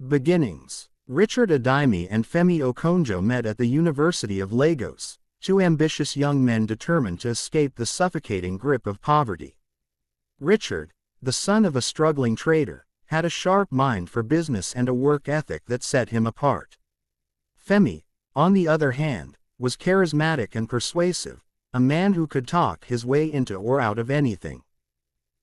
Beginnings. Richard Adeyemi and Femi Okonjo met at the University of Lagos, two ambitious young men determined to escape the suffocating grip of poverty. Richard, the son of a struggling trader, had a sharp mind for business and a work ethic that set him apart. Femi, on the other hand, was charismatic and persuasive, a man who could talk his way into or out of anything.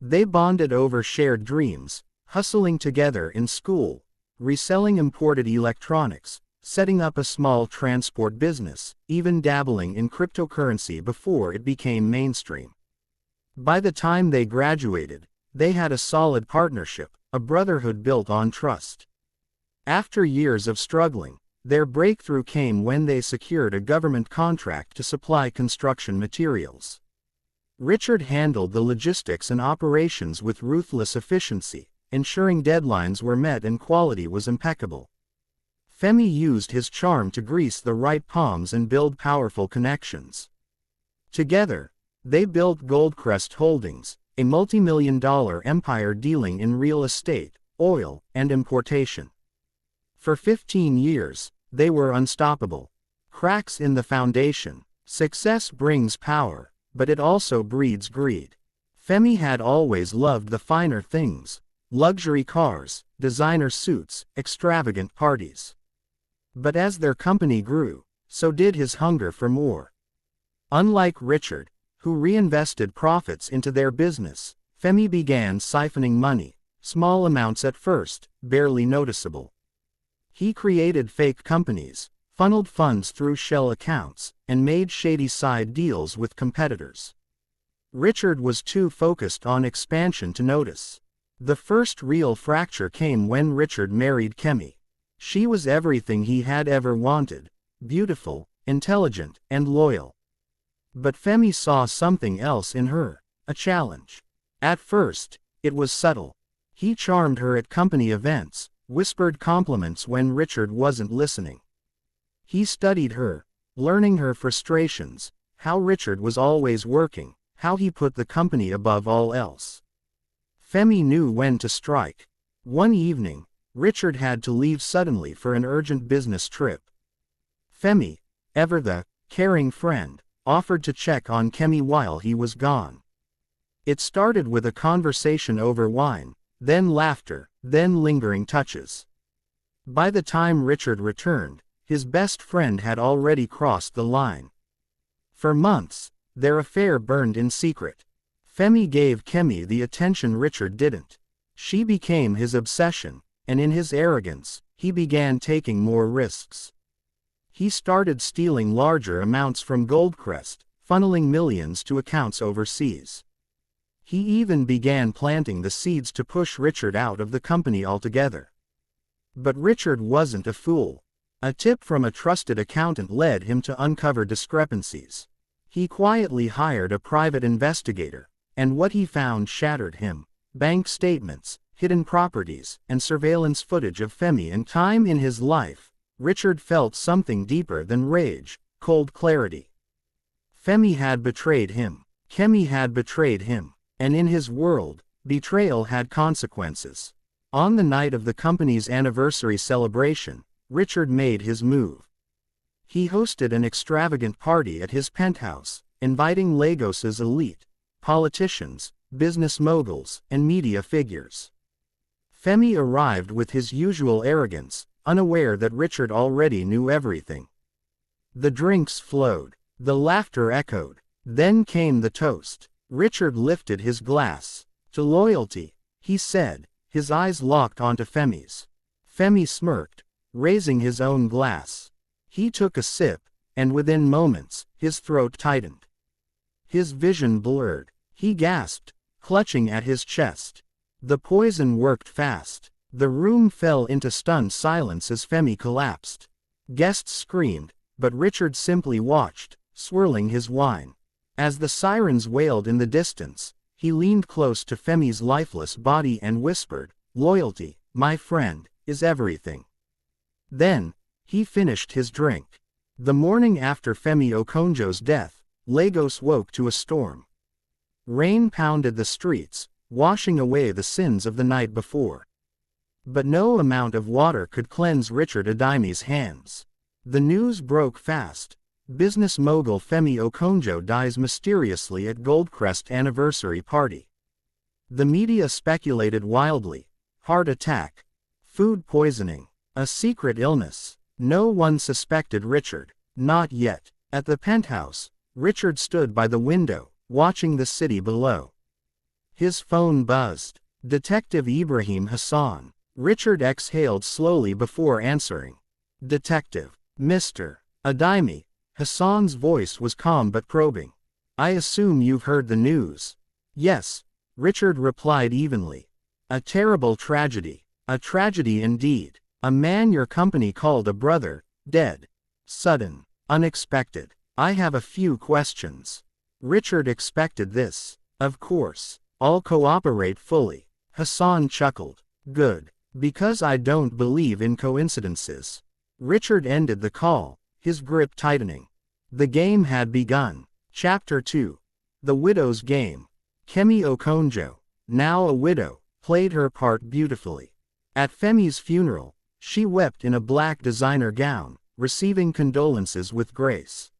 They bonded over shared dreams, hustling together in school, reselling imported electronics, setting up a small transport business, even dabbling in cryptocurrency before it became mainstream. By the time they graduated, they had a solid partnership, a brotherhood built on trust. After years of struggling, their breakthrough came when they secured a government contract to supply construction materials. Richard handled the logistics and operations with ruthless efficiency, ensuring deadlines were met and quality was impeccable. Femi used his charm to grease the right palms and build powerful connections. Together, they built Goldcrest Holdings, a multi-million-dollar empire dealing in real estate, oil, and importation. For 15 years, they were unstoppable. Cracks in the foundation. Success brings power, but it also breeds greed. Femi had always loved the finer things: luxury cars, designer suits, extravagant parties. But as their company grew, so did his hunger for more. Unlike Richard, who reinvested profits into their business, Femi began siphoning money, small amounts at first, barely noticeable. He created fake companies, funneled funds through shell accounts, and made shady side deals with competitors. Richard was too focused on expansion to notice. The first real fracture came when Richard married Kemi. She was everything he had ever wanted: beautiful, intelligent, and loyal. But Femi saw something else in her, a challenge. At first, it was subtle. He charmed her at company events, whispered compliments when Richard wasn't listening. He studied her, learning her frustrations, how Richard was always working, how he put the company above all else. Femi knew when to strike. One evening, Richard had to leave suddenly for an urgent business trip. Femi, ever the caring friend, offered to check on Kemi while he was gone. It started with a conversation over wine, then laughter, then lingering touches. By the time Richard returned, his best friend had already crossed the line. For months, their affair burned in secret. Femi gave Kemi the attention Richard didn't. She became his obsession, and in his arrogance, he began taking more risks. He started stealing larger amounts from Goldcrest, funneling millions to accounts overseas. He even began planting the seeds to push Richard out of the company altogether. But Richard wasn't a fool. A tip from a trusted accountant led him to uncover discrepancies. He quietly hired a private investigator, and what he found shattered him: bank statements, hidden properties, and surveillance footage of Femi. In time in his life, Richard felt something deeper than rage: cold clarity. Femi had betrayed him. Kemi had betrayed him. And in his world, betrayal had consequences. On the night of the company's anniversary celebration, Richard made his move. He hosted an extravagant party at his penthouse, inviting Lagos's elite: politicians, business moguls, and media figures. Femi arrived with his usual arrogance, unaware that Richard already knew everything. The drinks flowed. The laughter echoed. Then came the toast. Richard lifted his glass. "To loyalty," he said, his eyes locked onto Femi's. Femi smirked, raising his own glass. He took a sip, and within moments, his throat tightened. His vision blurred. He gasped, clutching at his chest. The poison worked fast. The room fell into stunned silence as Femi collapsed. Guests screamed, but Richard simply watched, swirling his wine. As the sirens wailed in the distance, he leaned close to Femi's lifeless body and whispered, "Loyalty, my friend, is everything." Then, he finished his drink. The morning after Femi Okonjo's death, Lagos woke to a storm. Rain pounded the streets, washing away the sins of the night before. But no amount of water could cleanse Richard Adimi's hands. The news broke fast. Business mogul Femi Okonjo dies mysteriously at Goldcrest anniversary party. The media speculated wildly. Heart attack. Food poisoning. A secret illness. No one suspected Richard. Not yet. At the penthouse, Richard stood by the window, watching the city below. His phone buzzed. Detective Ibrahim Hassan. Richard exhaled slowly before answering. Detective. Mr. Adimi. Hassan's voice was calm but probing. I assume you've heard the news. Yes, Richard replied evenly. A terrible tragedy. A tragedy indeed. A man your company called a brother, dead. Sudden. Unexpected. I have a few questions. Richard expected this. Of course. I'll cooperate fully. Hassan chuckled. Good. Because I don't believe in coincidences. Richard ended the call, his grip tightening. The game had begun. Chapter 2. The Widow's Game. Kemi Okonjo, now a widow, played her part beautifully. At Femi's funeral, she wept in a black designer gown, receiving condolences with grace.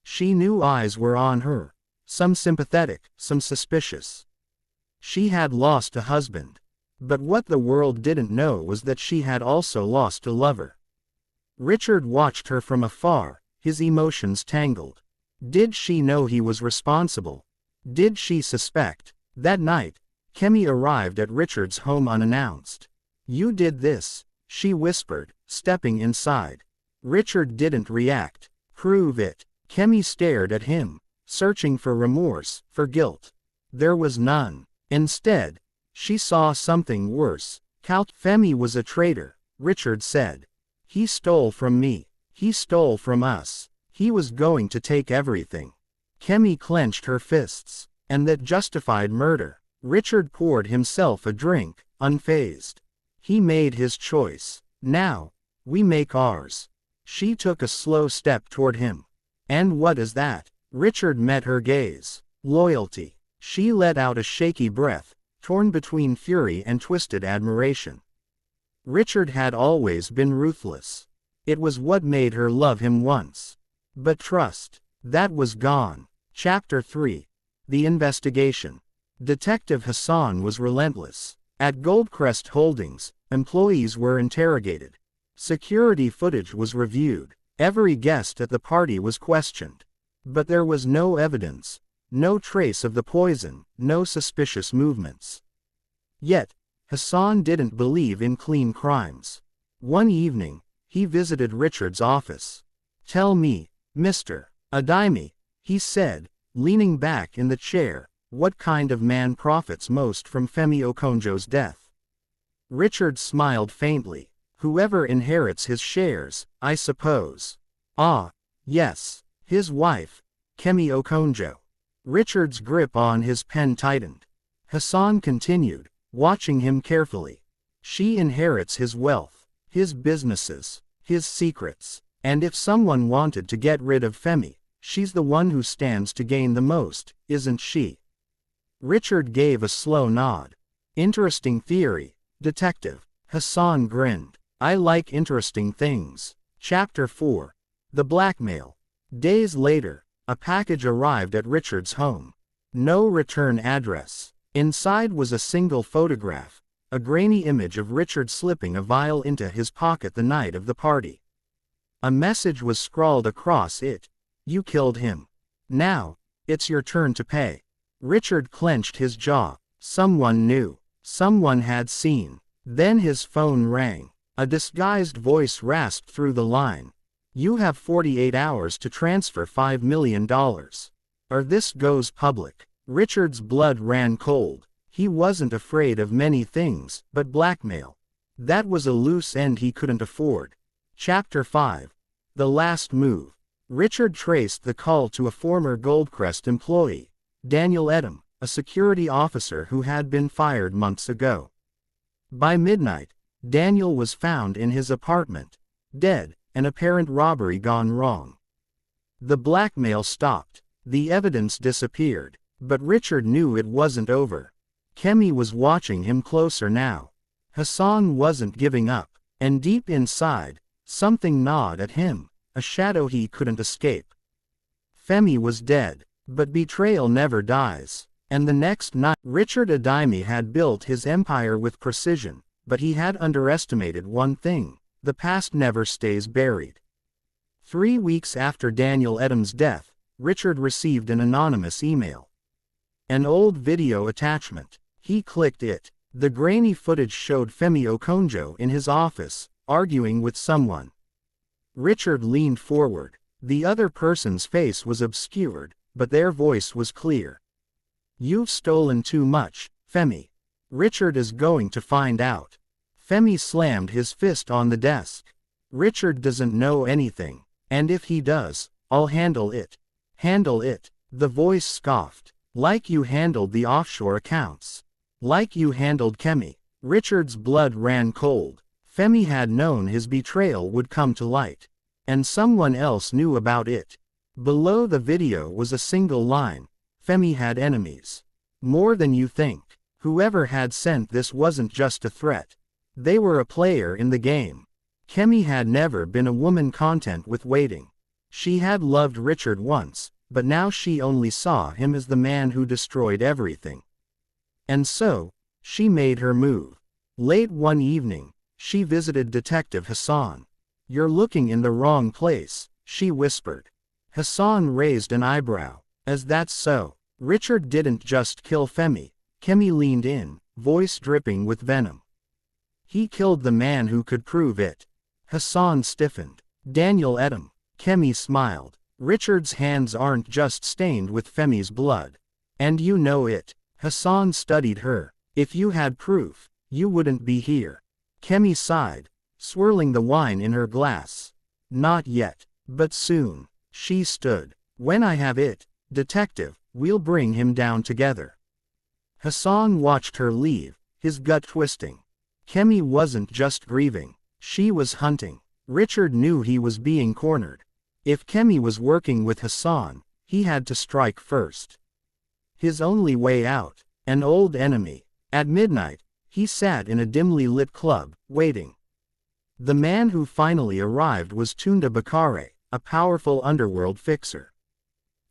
She knew eyes were on her, some sympathetic, some suspicious. She had lost a husband. But what the world didn't know was that she had also lost a lover. Richard watched her from afar, his emotions tangled. Did she know he was responsible? Did she suspect? That night, Kemi arrived at Richard's home unannounced. You did this, she whispered, stepping inside. Richard didn't react. Prove it. Kemi stared at him, searching for remorse, for guilt. There was none. Instead, she saw something worse. Femi was a traitor, Richard said. He stole from me. He stole from us. He was going to take everything. Kemi clenched her fists. And that justified murder. Richard poured himself a drink, unfazed. He made his choice. Now, we make ours. She took a slow step toward him. And what is that? Richard met her gaze. Loyalty. She let out a shaky breath, torn between fury and twisted admiration. Richard had always been ruthless. It was what made her love him once. But trust, that was gone. Chapter 3. The Investigation. Detective Hassan was relentless. At Goldcrest Holdings, employees were interrogated. Security footage was reviewed. Every guest at the party was questioned. But there was no evidence. No trace of the poison, no suspicious movements. Yet, Hassan didn't believe in clean crimes. One evening, he visited Richard's office. Tell me, Mr. Adimi, he said, leaning back in the chair, what kind of man profits most from Femi Okonjo's death? Richard smiled faintly. Whoever inherits his shares, I suppose. Ah, yes, his wife, Kemi Okonjo. Richard's grip on his pen tightened. Hassan continued, watching him carefully. She inherits his wealth, his businesses, his secrets. And if someone wanted to get rid of Femi, she's the one who stands to gain the most, isn't she? Richard gave a slow nod. Interesting theory, detective. Hassan grinned. I like interesting things. Chapter 4. The Blackmail. Days later, a package arrived at Richard's home. No return address. Inside was a single photograph, a grainy image of Richard slipping a vial into his pocket the night of the party. A message was scrawled across it. You killed him. Now, it's your turn to pay. Richard clenched his jaw. Someone knew. Someone had seen. Then his phone rang. A disguised voice rasped through the line. You have 48 hours to transfer $5 million. Or this goes public. Richard's blood ran cold. He wasn't afraid of many things, but blackmail. That was a loose end he couldn't afford. Chapter 5. The Last Move. Richard traced the call to a former Goldcrest employee, Daniel Edom, a security officer who had been fired months ago. By midnight, Daniel was found in his apartment, dead, an apparent robbery gone wrong. The blackmail stopped. The evidence disappeared. But Richard knew it wasn't over. Kemi was watching him closer now. Hassan wasn't giving up, and deep inside, something gnawed at him, a shadow he couldn't escape. Femi was dead, but betrayal never dies, and the next night, Richard Adimi had built his empire with precision, but he had underestimated one thing: the past never stays buried. 3 weeks after Daniel Edam's death, Richard received an anonymous email. An old video attachment. He clicked it. The grainy footage showed Femi Okonjo in his office, arguing with someone. Richard leaned forward. The other person's face was obscured, but their voice was clear. "You've stolen too much, Femi. Richard is going to find out." Femi slammed his fist on the desk. "Richard doesn't know anything, and if he does, I'll handle it." "Handle it?" The voice scoffed. "Like you handled the offshore accounts. Like you handled Kemi." Richard's blood ran cold. Femi had known his betrayal would come to light. And someone else knew about it. Below the video was a single line: "Femi had enemies. More than you think. Whoever had sent this wasn't just a threat. They were a player in the game." Kemi had never been a woman content with waiting. She had loved Richard once, but now she only saw him as the man who destroyed everything. And so, she made her move. Late one evening, she visited Detective Hassan. "You're looking in the wrong place," she whispered. Hassan raised an eyebrow. "Is that so?" Richard didn't just kill Femi. Kemi leaned in, voice dripping with venom. "He killed the man who could prove it." Hassan stiffened. "Daniel Edam." Kemi smiled. "Richard's hands aren't just stained with Femi's blood. And you know it." Hassan studied her. "If you had proof, you wouldn't be here." Kemi sighed, swirling the wine in her glass. "Not yet, but soon." She stood. "When I have it, detective, we'll bring him down together." Hassan watched her leave, his gut twisting. Kemi wasn't just grieving. She was hunting. Richard knew he was being cornered. If Kemi was working with Hassan, he had to strike first. His only way out: an old enemy. At midnight, he sat in a dimly lit club, waiting. The man who finally arrived was Tunda Bakare, a powerful underworld fixer.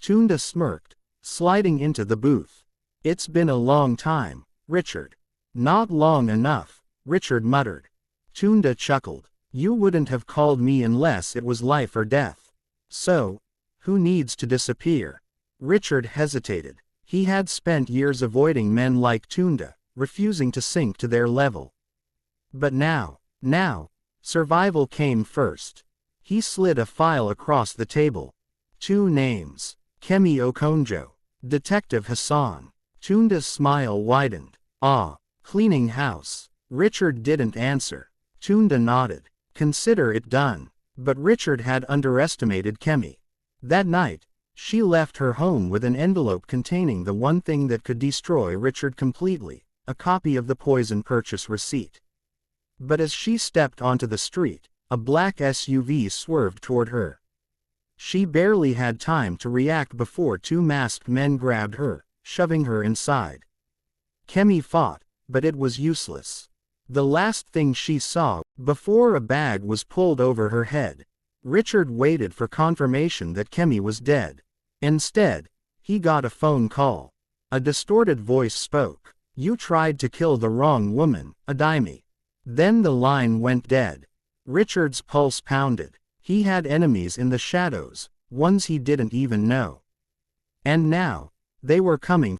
Tunda smirked, sliding into the booth. "It's been a long time, Richard." "Not long enough," Richard muttered. Tunda chuckled. "You wouldn't have called me unless it was life or death. So, who needs to disappear?" Richard hesitated. He had spent years avoiding men like Tunda, refusing to sink to their level. But now, survival came first. He slid a file across the table. 2 names. Kemi Okonjo. Detective Hassan. Tunda's smile widened. "Ah, cleaning house." Richard didn't answer. Tunda nodded. "Consider it done." But Richard had underestimated Kemi. That night, she left her home with an envelope containing the one thing that could destroy Richard completely: a copy of the poison purchase receipt. But as she stepped onto the street, a black SUV swerved toward her. She barely had time to react before 2 masked men grabbed her, shoving her inside. Kemi fought, but it was useless. The last thing she saw, before a bag was pulled over her head, Richard waited for confirmation that Kemi was dead. Instead, he got a phone call. A distorted voice spoke. "You tried to kill the wrong woman, Adimi." Then the line went dead. Richard's pulse pounded. He had enemies in the shadows, ones he didn't even know. And now, they were coming.